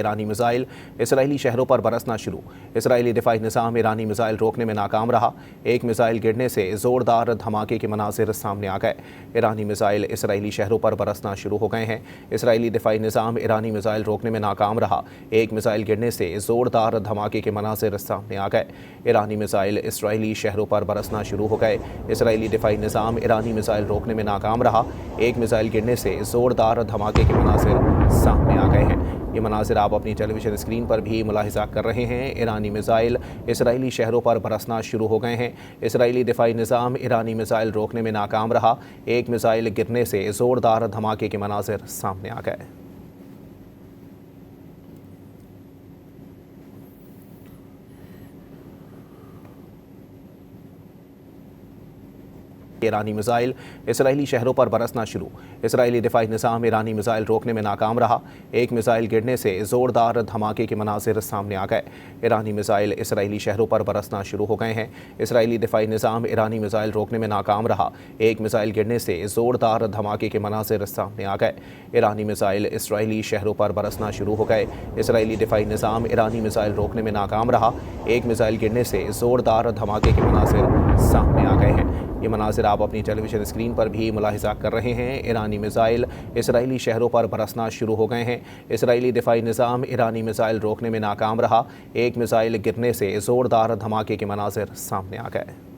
ईरानी missile Israeli शहरों पर बरसना शुरू। इसराइली दिफाई निज़ाम ईरानी मिसाइल रोकने में नाकाम रहा। एक मिसाइल गिरने से ज़ोरदार धमाके के मनाज़िर सामने आ गए। ईरानी मिसाइल इसराइली शहरों पर बरसना शुरू हो गए हैं। इसराइली दिफाई निज़ाम ईरानी मिसाइल रोकने में नाकाम रहा। एक मिसाइल गिरने से ज़ोरदार धमाके के मनाज़िर सामने आ गए। ईरानी मिसाइल इसराइली शहरों पर बरसना शुरू हो गए। इसराइली दिफाई निज़ाम ईरानी मिसाइल रोकने में नाकाम रहा। एक मिसाइल गिरने से ज़ोरदार धमाके के मनाज़िर सामने आ गए हैं। ये मनाज़िर आप अपनी टेलीविज़न स्क्रीन पर भी मुलाहिज़ा कर रहे हैं। ईरानी मिसाइल इसराइली शहरों पर बरसना शुरू हो गए हैं। इसराइली दिफाई निज़ाम ईरानी मिसाइल रोकने में नाकाम रहा। एक मिसाइल गिरने से ज़ोरदार धमाके के मनाज़िर सामने आ गए। ईरानी मिसाइल इसराइली शहरों पर बरसना शुरू। इसराइली दिफाई निज़ाम ईरानी मिसाइल रोकने में नाकाम रहा। एक मिसाइल गिरने से ज़ोरदार धमाके के मनाज़िर सामने आ गए। ईरानी मिसाइल इसराइली शहरों पर बरसना शुरू हो गए हैं। इसराइली दिफाई निज़ाम ईरानी मिसाइल रोकने में नाकाम रहा। एक मिसाइल गिरने से ज़ोरदार धमाके के मनाज़िर सामने आ गए। ईरानी मिसाइल इसराइली शहरों पर बरसना शुरू हो गए। इसराइली दिफाई निज़ाम ईरानी मिसाइल रोकने में नाकाम रहा। एक मिसाइल गिरने से ज़ोरदार धमाके के मनाज़िर सामने आ गए हैं। ये मनाज़िर आप अपनी टेलीविज़न स्क्रीन पर भी मुलाहिज़ा कर रहे हैं। ईरानी मिसाइल इसराइली शहरों पर बरसना शुरू हो गए हैं। इसराइली दिफाई निज़ाम ईरानी मिसाइल रोकने में नाकाम रहा। एक मिसाइल गिरने से ज़ोरदार धमाके के मनाज़िर सामने आ गए।